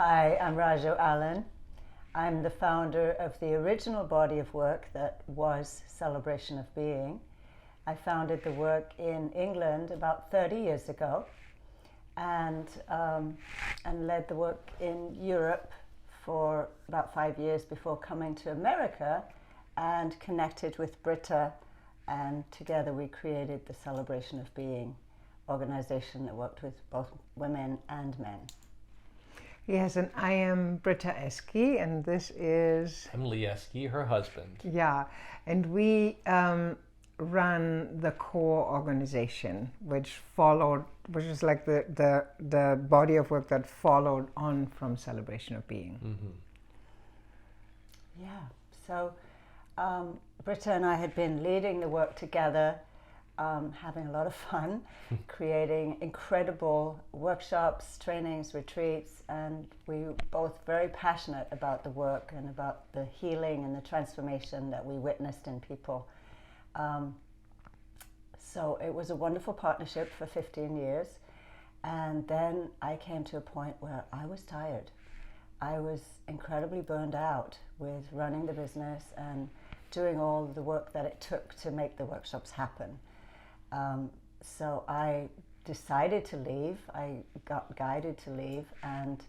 Hi, I'm Rajo Allen. I'm the founder of the original body of work that was Celebration of Being. I founded the work in England about 30 years ago and led the work in Europe for about 5 years before coming to America and connected with Britta, and together we created the Celebration of Being organization that worked with both women and men. Yes, and I am Britta Eski, and this is... I'm Lee Eski, her husband. Yeah, and we run the COR organization, which is like the body of work that followed on from Celebration of Being. Mm-hmm. Yeah, so Britta and I had been leading the work together, having a lot of fun, creating incredible workshops, trainings, retreats, and we were both very passionate about the work and about the healing and the transformation that we witnessed in people. So it was a wonderful partnership for 15 years, and then I came to a point where I was tired. I was incredibly burned out with running the business and doing all the work that it took to make the workshops happen. So I decided to leave. I got guided to leave, and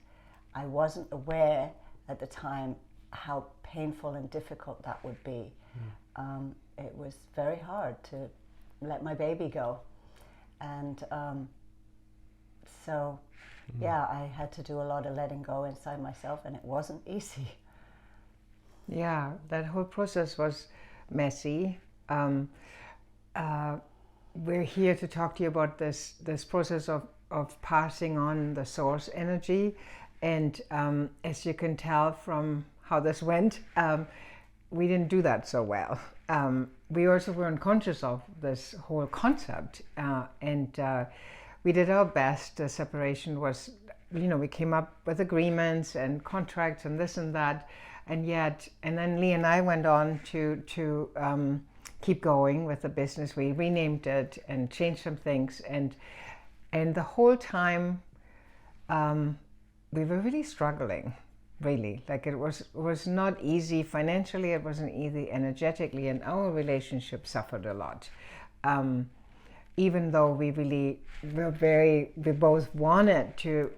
I wasn't aware at the time how painful and difficult that would be. It was very hard to let my baby go, and yeah, I had to do a lot of letting go inside myself, and it wasn't easy. Yeah, that whole process was messy. We're here to talk to you about this process of passing on the source energy, and as you can tell from how this went, we didn't do that so well. We also weren't conscious of this whole concept, and we did our best. The separation was, we came up with agreements and contracts and this and that, and then Lee and I went on to keep going with the business. We renamed it and changed some things, and the whole time we were really struggling. Really, like it was not easy financially. It wasn't easy energetically, and our relationship suffered a lot. Even though we both wanted to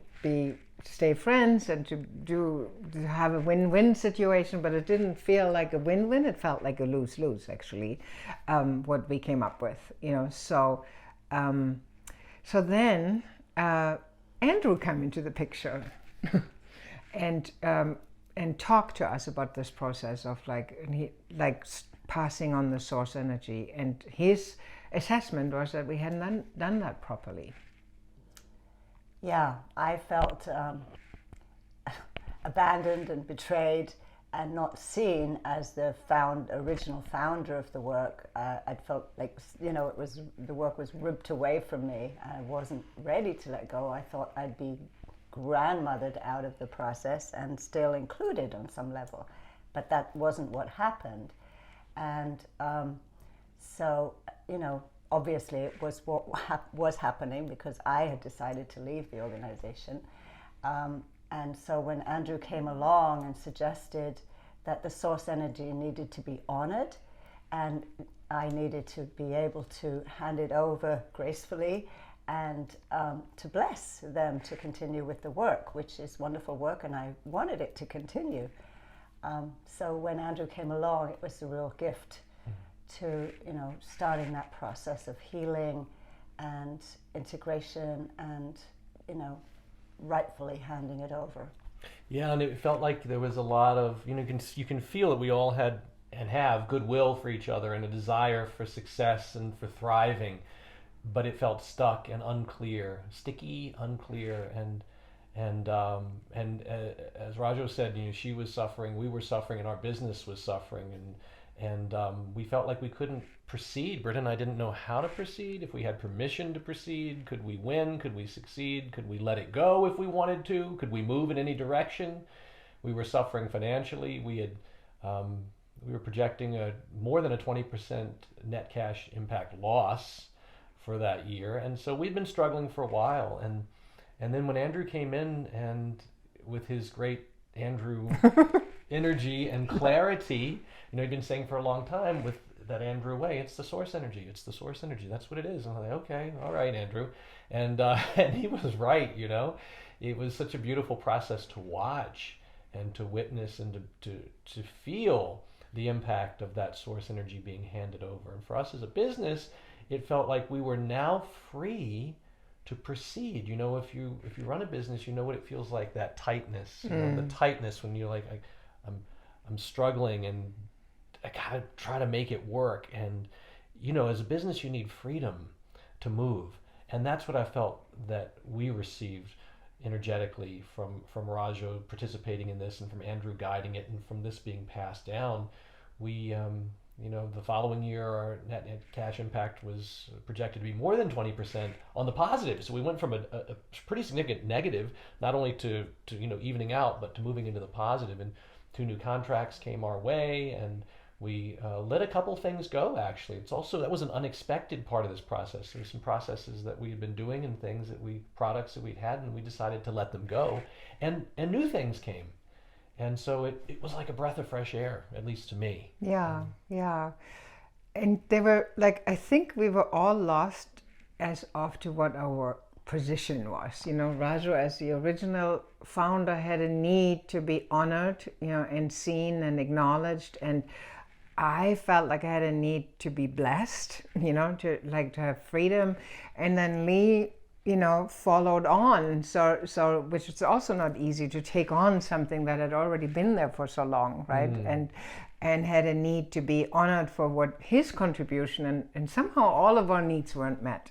stay friends and to have a win-win situation, but it didn't feel like a win-win. It felt like a lose-lose, actually. What we came up with, So then Andrew came into the picture. And talk to us about this process of passing on the source energy. And his assessment was that we hadn't done that properly. Yeah, I felt abandoned and betrayed and not seen as the original founder of the work. I felt like, the work was ripped away from me. I wasn't ready to let go. I thought I'd be grandmothered out of the process and still included on some level, but that wasn't what happened. And so obviously it was what was happening because I had decided to leave the organization, and so when Andrew came along and suggested that the source energy needed to be honored and I needed to be able to hand it over gracefully and to bless them to continue with the work, which is wonderful work, and I wanted it to continue. So when Andrew came along, it was a real gift to, starting that process of healing and integration and, rightfully handing it over. Yeah, and it felt like there was a lot of, you can feel that we all had and have goodwill for each other and a desire for success and for thriving. But it felt stuck and unclear, sticky, unclear, and as Rajo said, she was suffering, we were suffering, and our business was suffering, and we felt like we couldn't proceed. Britta and I didn't know how to proceed, if we had permission to proceed, could we win, could we succeed, could we let it go if we wanted to, could we move in any direction. We were suffering financially. We were projecting more than a 20% net cash impact loss for that year, and so we'd been struggling for a while, and then when Andrew came in and with his great Andrew energy and clarity. You know, he'd been saying for a long time with that Andrew way, it's the source energy. It's the source energy. That's what it is. And I'm like, okay, all right, Andrew. And and he was right. You know, it was such a beautiful process to watch and to witness and to feel the impact of that source energy being handed over. And for us as a business, it felt like we were now free to proceed. You know, if you run a business, you know what it feels like, that tightness, you know, the tightness when you're like, I'm struggling and I gotta try to make it work. And you know, as a business, you need freedom to move, and that's what I felt that we received energetically from Rajo participating in this, and from Andrew guiding it, and from this being passed down. We you know, the following year, our net cash impact was projected to be more than 20% on the positive. So we went from a pretty significant negative, not only to you know, evening out, but to moving into the positive. And 2 new contracts came our way, and we let a couple things go. Actually, it's also, that was an unexpected part of this process. There were some processes that we had been doing and things that products that we'd had, and we decided to let them go, and new things came. And so it was like a breath of fresh air, at least to me. Yeah, yeah. And they were like, I think we were all lost as of to what our position was. You know, Rajo, as the original founder, had a need to be honored, you know, and seen and acknowledged. And I felt like I had a need to be blessed, you know, to have freedom. And then Lee, you know, followed on. So which is also not easy to take on something that had already been there for so long, right? And had a need to be honored for what his contribution, and somehow all of our needs weren't met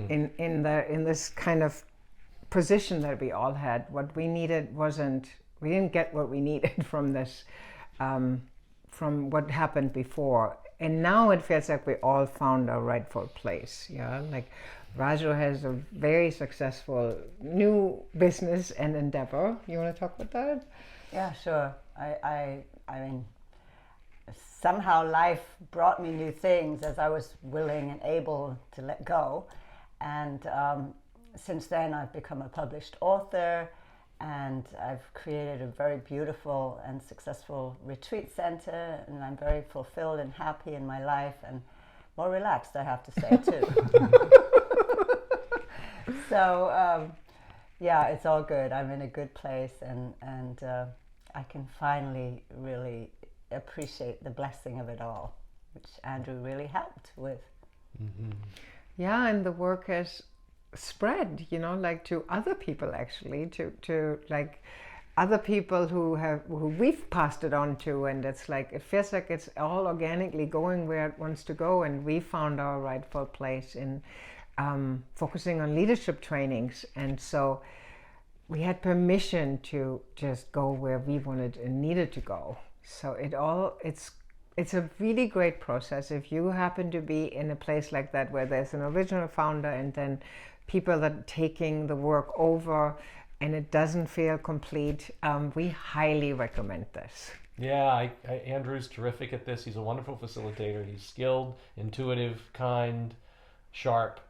in this kind of position that we all had. What we needed we didn't get what we needed from this, from what happened before. And now it feels like we all found our rightful place. Yeah, like Rajo has a very successful new business and endeavor. You want to talk about that? Yeah, sure. I mean, somehow life brought me new things as I was willing and able to let go. And since then, I've become a published author, and I've created a very beautiful and successful retreat center, and I'm very fulfilled and happy in my life, and more relaxed, I have to say, too. So, yeah, it's all good. I'm in a good place, and I can finally really appreciate the blessing of it all, which Andrew really helped with. Mm-hmm. Yeah, and the work has spread, you know, like to other people, actually, to like other people who we've passed it on to, and it's like, it feels like it's all organically going where it wants to go, and we found our rightful place in focusing on leadership trainings. And so we had permission to just go where we wanted and needed to go. So it's a really great process. If you happen to be in a place like that where there's an original founder and then people that are taking the work over and it doesn't feel complete, we highly recommend this. Yeah, Andrew's terrific at this. He's a wonderful facilitator. He's skilled, intuitive, kind, sharp,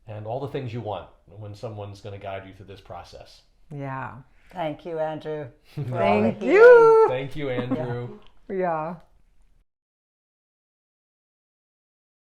and all the things you want when someone's going to guide you through this process. Yeah. Thank you, Andrew. Thank you. Thank you, Andrew. Yeah.